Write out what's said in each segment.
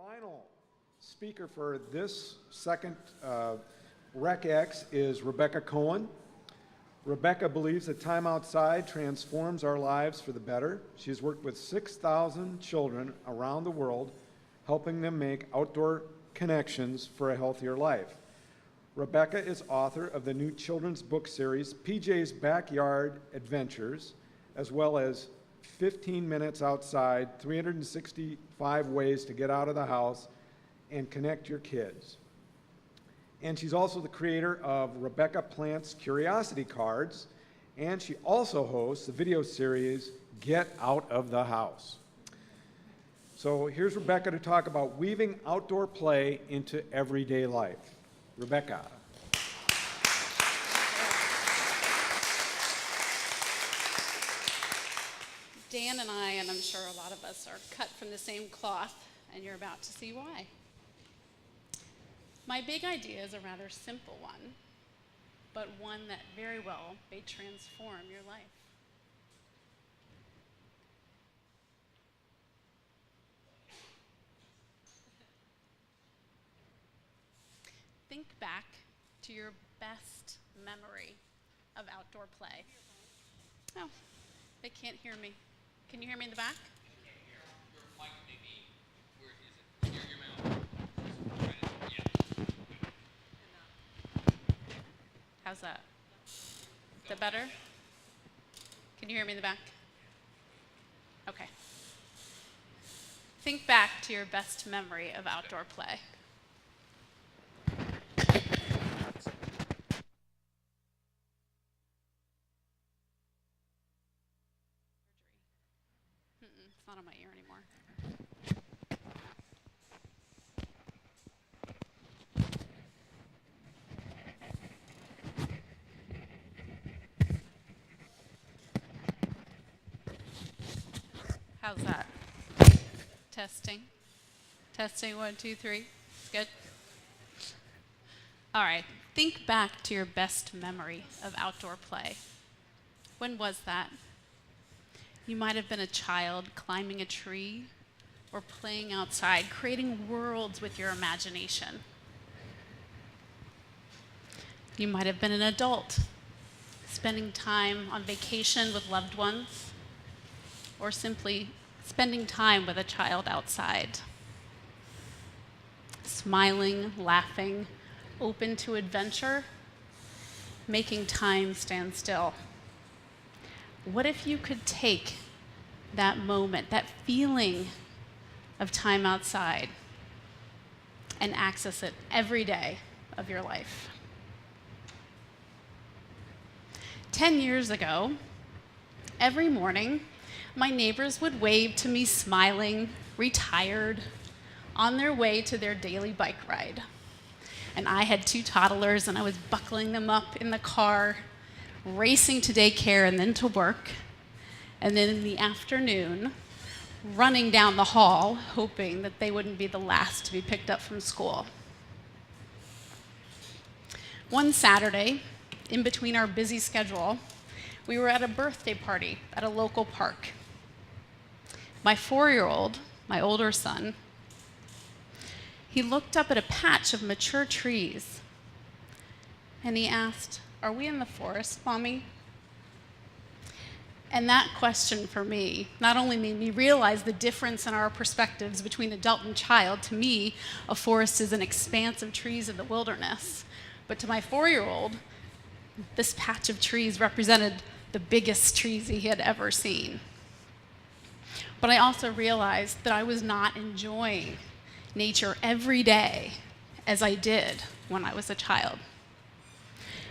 final speaker for this second Rec X is Rebecca Cohen. Rebecca believes that time outside transforms our lives for the better. She has worked with 6,000 children around the world, helping them make outdoor connections for a healthier life. Rebecca is author of the new children's book series, PJ's Backyard Adventures, as well as 15 minutes outside, 365 ways to get out of the house and connect your kids. And she's also the creator of Rebecca Plant's Curiosity Cards, and she also hosts the video series, Get Out of the House. So here's Rebecca to talk about weaving outdoor play into everyday life. Rebecca. Dan and I, and I'm sure a lot of us, are cut from the same cloth, and you're about to see why. My big idea is a rather simple one, but one that very well may transform your life. Think back to your best memory of outdoor play. Oh, they can't hear me. Can you hear me in the back? Your mic may be, where is it? Your mouth. Yeah. How's that? Is that better? Can you hear me in the back? Okay. Think back to your best memory of outdoor play. It's not on my ear anymore. How's that? Testing. Testing, 1, 2, 3. Good. All right. Think back to your best memory of outdoor play. When was that? You might have been a child climbing a tree or playing outside, creating worlds with your imagination. You might have been an adult, spending time on vacation with loved ones, or simply spending time with a child outside. Smiling, laughing, open to adventure, making time stand still. What if you could take that moment, that feeling of time outside, and access it every day of your life? 10 years ago, every morning, my neighbors would wave to me smiling, retired, on their way to their daily bike ride. And I had 2 toddlers, and I was buckling them up in the car, racing to daycare and then to work, and then in the afternoon, running down the hall, hoping that they wouldn't be the last to be picked up from school. One Saturday, in between our busy schedule, we were at a birthday party at a local park. My 4-year-old, my older son, he looked up at a patch of mature trees, and he asked, "Are we in the forest, Mommy?" And that question for me not only made me realize the difference in our perspectives between adult and child. To me, a forest is an expanse of trees in the wilderness. But to my 4-year-old, this patch of trees represented the biggest trees he had ever seen. But I also realized that I was not enjoying nature every day as I did when I was a child.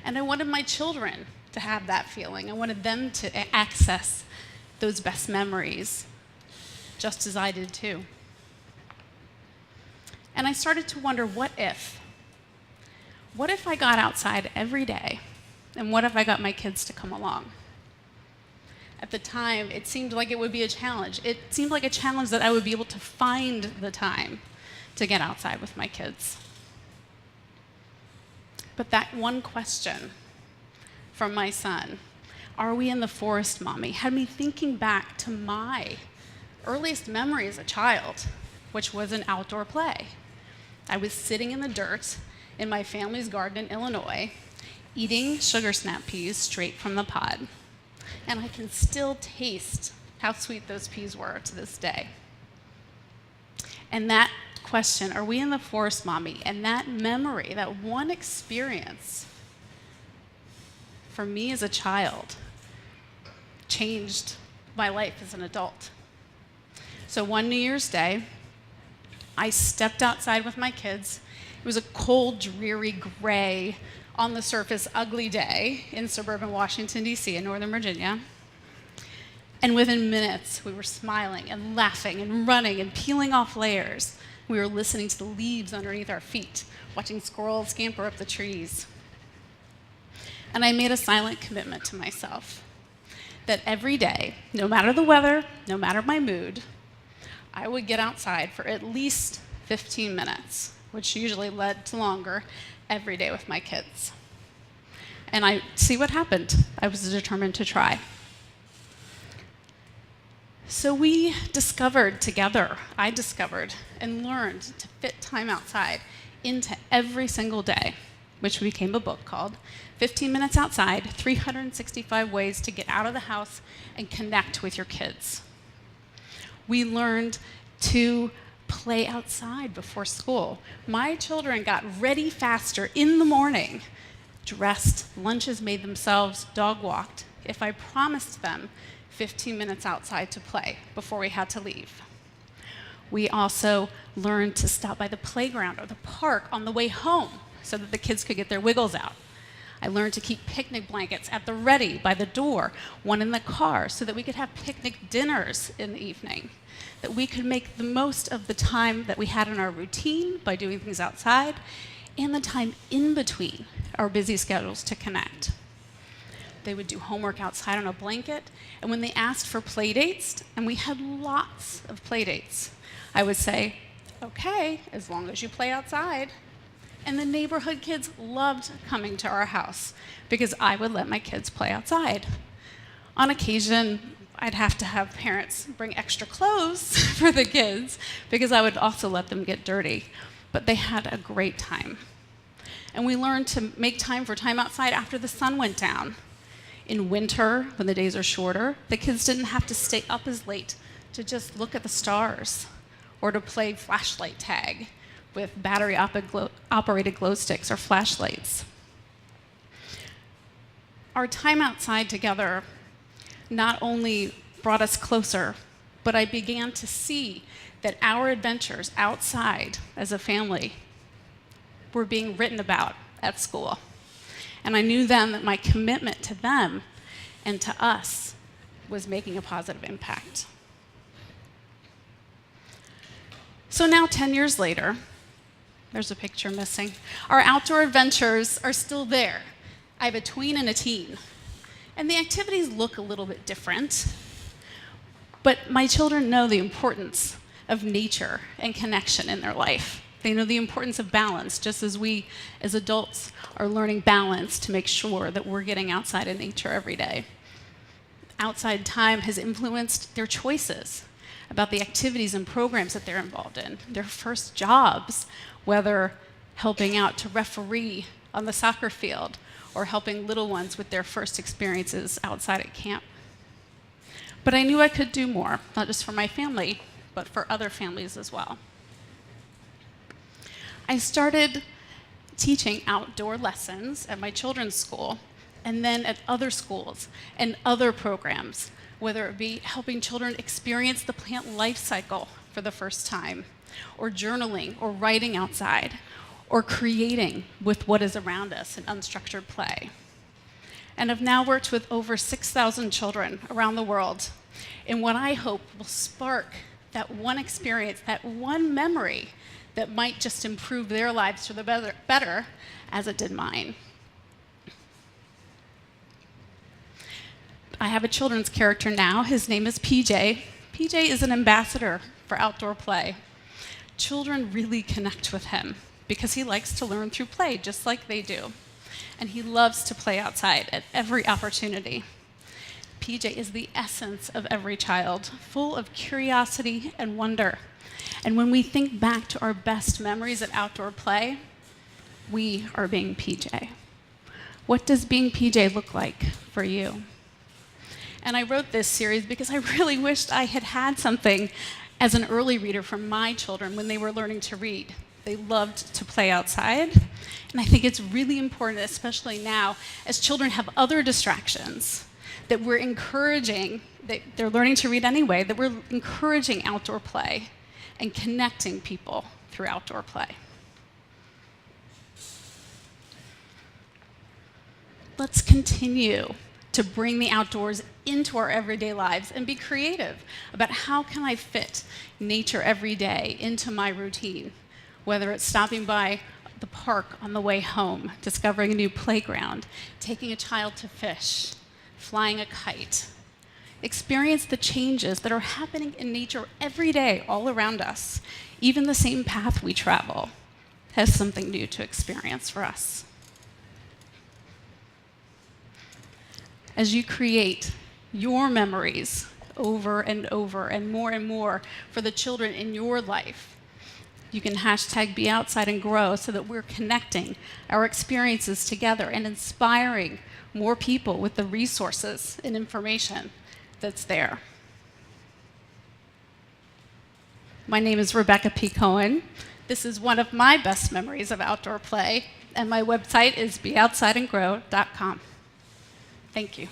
And I wanted my children to have that feeling. I wanted them to access those best memories, just as I did too. And I started to wonder, what if? What if I got outside every day? And what if I got my kids to come along? At the time, it seemed like it would be a challenge. It seemed like a challenge that I would be able to find the time to get outside with my kids. But that one question from my son, "Are we in the forest, Mommy?" had me thinking back to my earliest memory as a child which was an outdoor play. I was sitting in the dirt in my family's garden in Illinois, eating sugar snap peas straight from the pod. And I can still taste how sweet those peas were to this day. And that question, are we in the forest, Mommy? And that memory, that one experience, for me as a child, changed my life as an adult. So one New Year's Day, I stepped outside with my kids. It was a cold, dreary, gray, on the surface, ugly day in suburban Washington, D.C., in Northern Virginia. And within minutes, we were smiling and laughing and running and peeling off layers. We were listening to the leaves underneath our feet, watching squirrels scamper up the trees. And I made a silent commitment to myself that every day, no matter the weather, no matter my mood, I would get outside for at least 15 minutes, which usually led to longer, every day with my kids. And I see what happened. I was determined to try. So we discovered together, I discovered and learned to fit time outside into every single day, which became a book called 15 Minutes Outside, 365 Ways to Get Out of the House and Connect with Your Kids. We learned to play outside before school. My children got ready faster in the morning, dressed, lunches made themselves, dog walked, if I promised them 15 minutes outside to play before we had to leave. We also learned to stop by the playground or the park on the way home so that the kids could get their wiggles out. I learned to keep picnic blankets at the ready by the door, one in the car, so that we could have picnic dinners in the evening, that we could make the most of the time that we had in our routine by doing things outside, and the time in between our busy schedules to connect. They would do homework outside on a blanket, and when they asked for play dates, and we had lots of play dates, I would say, okay, as long as you play outside. And the neighborhood kids loved coming to our house because I would let my kids play outside. On occasion, I'd have to have parents bring extra clothes for the kids because I would also let them get dirty. But they had a great time. And we learned to make time for time outside after the sun went down. In winter, when the days are shorter, the kids didn't have to stay up as late to just look at the stars or to play flashlight tag with battery-operated glow sticks or flashlights. Our time outside together not only brought us closer, but I began to see that our adventures outside as a family were being written about at school. And I knew then that my commitment to them and to us was making a positive impact. So now, 10 years later, there's a picture missing. Our outdoor adventures are still there. I have a tween and a teen. And the activities look a little bit different. But my children know the importance of nature and connection in their life. They know the importance of balance, just as we as adults are learning balance to make sure that we're getting outside in nature every day. Outside time has influenced their choices about the activities and programs that they're involved in, their first jobs, whether helping out to referee on the soccer field or helping little ones with their first experiences outside at camp. But I knew I could do more, not just for my family, but for other families as well. I started teaching outdoor lessons at my children's school and then at other schools and other programs, whether it be helping children experience the plant life cycle for the first time, or journaling or writing outside, or creating with what is around us in unstructured play. And I've now worked with over 6,000 children around the world in what I hope will spark that one experience, that one memory that might just improve their lives for the better as it did mine. I have a children's character now. His name is PJ. PJ is an ambassador for outdoor play. Children really connect with him because he likes to learn through play, just like they do. And he loves to play outside at every opportunity. PJ is the essence of every child, full of curiosity and wonder. And when we think back to our best memories at outdoor play, we are being PJ. What does being PJ look like for you? And I wrote this series because I really wished I had had something as an early reader for my children when they were learning to read. They loved to play outside. And I think it's really important, especially now, as children have other distractions, that we're encouraging, that they're learning to read anyway, that we're encouraging outdoor play and connecting people through outdoor play. Let's continue to bring the outdoors into our everyday lives and be creative about how can I fit nature every day into my routine, whether it's stopping by the park on the way home, discovering a new playground, taking a child to fish, flying a kite. Experience the changes that are happening in nature every day all around us. Even the same path we travel has something new to experience for us. As you create your memories over and over and more for the children in your life, you can hashtag Be Outside and Grow so that we're connecting our experiences together and inspiring more people with the resources and information that's there. My name is Rebecca P. Cohen. This is one of my best memories of outdoor play, and my website is beoutsideandgrow.com. Thank you.